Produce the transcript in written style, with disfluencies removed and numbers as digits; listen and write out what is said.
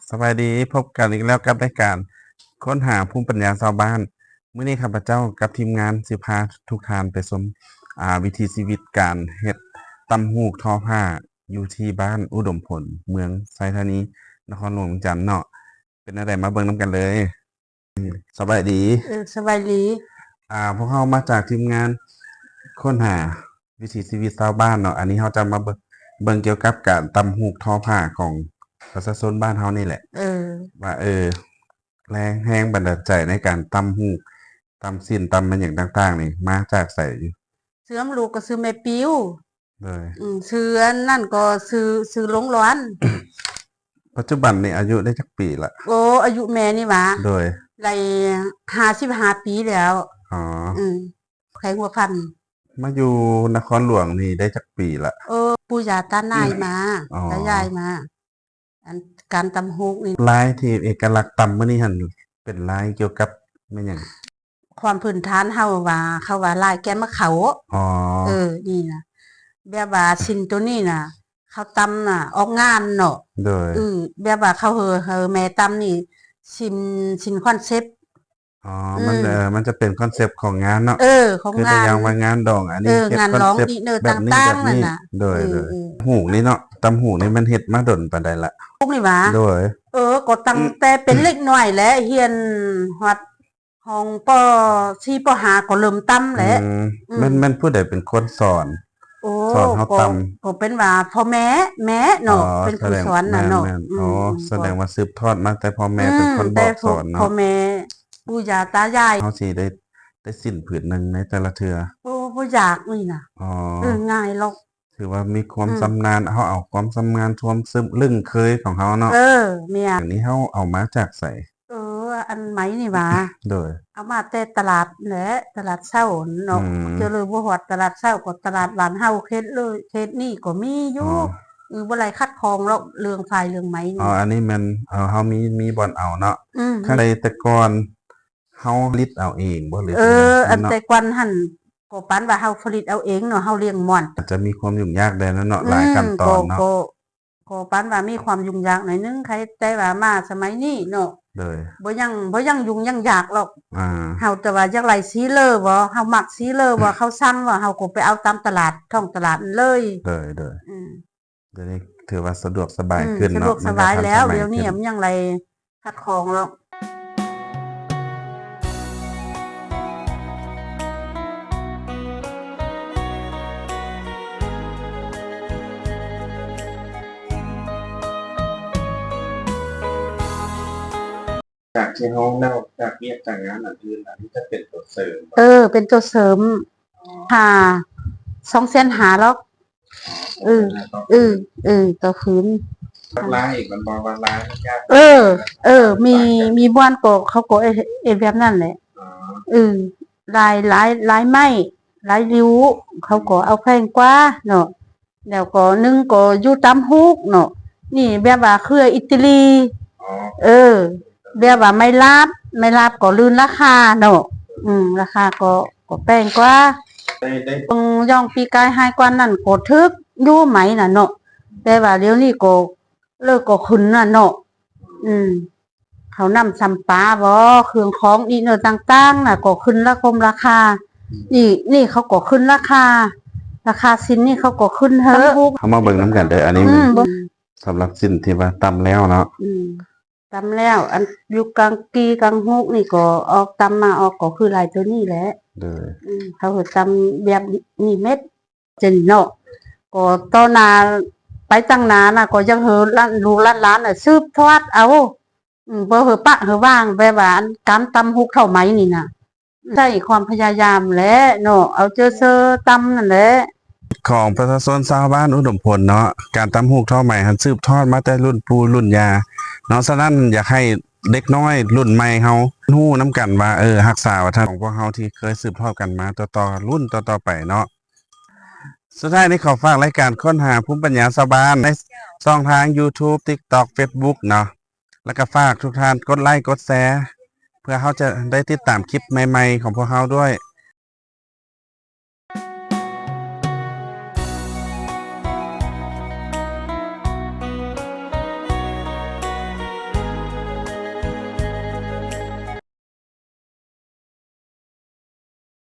สบายดีพบกันอีกแล้วกับรายการค้นหาภูมิปัญญาชาวบ้านมื้อนี้ข้าพเจ้ากับทีมงานสิพาทุกท่านไปชมวิถีชีวิตการเฮ็ดตำฮูกทอผ้าอยู่ที่บ้านอุดมผลเมืองไซธานีนครหลวงจันทน์เนาะเป็นจั่งใดมาเบิ่งนำกันเลยสบายดี สบายดี พวกเรามาจากทีมงานค้นหาวิถีชีวิตชาวบ้านเนาะอันนี้เราจะมาเบิ่งเกี่ยวกับการตำฮูกทอผ้าของประชาชนบ้านเฮานี่แหละว่าแรงบันดาลใจในการตำฮูกตำสิ้นตำมันหยังต่างๆนี่มาจากไสอยู่ ซื้อลูกก็ซื้อแม่ปิ้ว เลย ซื้ออันนั่นก็ซื้อลงร้อน ปัจจุบันนี่อายุได้จักปีละ โอ้อายุแม่นี่หว่า โดย ได้55 ปีแล้ว อ๋อ ไขหัวพัน มาอยู่นครหลวงนี่ได้จักปีละ ปู่ย่าตานายมา อ๋อ ตายายมา อันการตำฮูกนี่ ลายที่เอกลักษณ์ตำมื้อนี้หั่นเป็นลายเกี่ยวกับแม่นหยัง ความพื้นฐานเฮาว่าเขาว่าลายแกนมะเขา อ๋อ นี่นะแบบว่าชิ้นตัวนี้น่ะ เขาตำน่ะ ออกงานเนาะ โดย แบบว่าเขาแม่ตำนี่ชิ้นคอนเซปต์ อ๋อมันจะเป็นคอนเซปต์ของงานเนาะ ของ คือ งา แต่ น อย่างว่างานดองอันนี้เฮ็ด งาน คอน ร้อง เซปต์ ดีเนอ แบบนี้ ต่า แบ ง บ ๆนั่น นี้ น่ะ โดยหูกนี่เนาะตำหูกนี่มันเฮ็ดมาดนปานใดละ พวกนี่หว่า โดย ก็ตั้งแต่เป็นเล็กน้อยแล้วเฮียนฮอดห้องป .4 ป .5 ก็เริ่มตำแหละ มันผู้ใดเป็นคนสอน สอนเฮาตำ ก็เป็นว่าพ่อแม่เนาะเป็นคนสอนน่ะเนาะ แสดงว่าสืบทอดมาแต่พ่อแม่เป็นคนบอกสอน พ่อ เนาะ แม่ปู่ย่าตายาย เฮาสิได้สิ้นผืนหนึงในแต่ละเทื่อ บ่อยากนี่น่ะ อ๋อ ง่ายหรอก ถือว่ามีความชำนาญเฮาเอาความชำนาญความซึมลึ่งเคยของเฮาเนาะ แม่ อันนี้เฮาเอามาจากไส อันไหมนี่หว่า โดย เอามาแต่ตลาดแหละตลาดเช้าเนาะเจอเลยบ่ฮอดตลาดเช้าก็ตลาดบ้านเฮาเขตเลยเขตนี้ก็มีอยู่บ่ไรคัดครองหรอกเรื่องฝ่ายเรื่องไหม อ๋อ นี่ อันนี้มันเฮามีบ่อนเอาเนาะ ม ถ้าในแต่ก่อนเฮาลิดเอาเองบ่หรือ อัน เนาะ แต่กวันหั่นก็ปานว่าเฮาผลิตเอาเองเนาะเฮาเลี้ยงม่อน อาจจะมีความยุ่งยากได้เนาะหลายขั้นตอนเนาะ ก็ปานว่ามีความยุ่งยากหน่อยนึงใครแต่ว่ามาสมัยนี้เนาะ เลย บ่ยังยุ่งยังยากหรอก เฮาแต่ว่าจักไรสีเลอบ่เฮามักสีเลอบ่เขาสั่งว่าเฮาก็ไปเอาตามตลาดท้องตลาดนั่นเลย เลย อืม เดี๋ยวนี้ถือว่าสะดวกสบายขึ้น สะด เนาะ วกสบายแล้ว มันก็ทันสมั เดี๋ยวนี้ ขึ้ มันยังไรคัดครองหรอก จากที่เฮาเล่าจากเวียกจากงานอันอื่นอันนี้จะเป็นตัวเสริม เป็นตัวเสริมค่ะ2,500หรอกต่อคืน ลายอีกมันบ่ว่าลายมันยาก มีบ้านก็เขาก็แบบนั้นแหละลายไม้ลายริ้วเขาก็เอาแพงกว่าเนาะแล้วก็นึงก็อยู่ตามฮุกเนาะนี่แบบว่าเครืออิตาลีแบบว่าไม่ลาบก็ลื่นราคาเนาะราคาก็แพงกว่า ได้ ย่องปีกายให้กว่านั้นก็ทึกอยู่ไหมน่ะเนาะแต่ว่าเดี๋ยวนี้ก็เลิกก็ขึ้นน่ะเนาะเขานำซ้ำปลาบ่เครื่องของอีเนอต่างๆน่ะก็ขึ้นราคานี่เขาก็ขึ้นราคาสินนี่เขาก็ขึ้นเฮ้อ เฮามาเบิ่งนํกันเด้ออันนี้สำหรับสิ้นที่ว่าตำแล้วเนาะ ตำแล้วอันอยู่กลางกีกลางฮุกนี่ก็ออกตำมาออกก็คือลายตัวนี้แหละ เลย เขาก็ตำแบบนี่เม็ดจนเนาะก็ตอนนาไปตั้งนานน่ะก็ยังเฮอร้านลูกร้านน่ะสืบทอดเอาบ่เฮอปะเฮอว่างแบบว่าอันการตำฮุกเท่าไหมนี่น่ะใช่ความพยายามแหละเนาะเอาเซอตำนั่นแหละ ของประชาชนชาวบ้านอุดมพลเนาะการตำฮูกท่อใหม่หันสืบทอดมาแต่รุ่นปู่รุ่นย่าเนาะฉะนั้นอยากให้เด็กน้อยรุ่นใหม่เฮาฮู้นํกันว่ารักษาวัฒนธรรมของพวกเฮาที่เคยสืบทอดกันมาต่อรุ่นต่อไปเนาะสุดท้ายนี้ขอฝากรายการค้นหาภูมิปัญญาชาวบ้านในช่องทาง YouTube TikTok Facebook เนาะแล้วก็ฝากทุกท่านกดไลค์กดแชร์เพื่อเฮาจะได้ติดตามคลิปใหม่ๆของพวกเฮาด้วย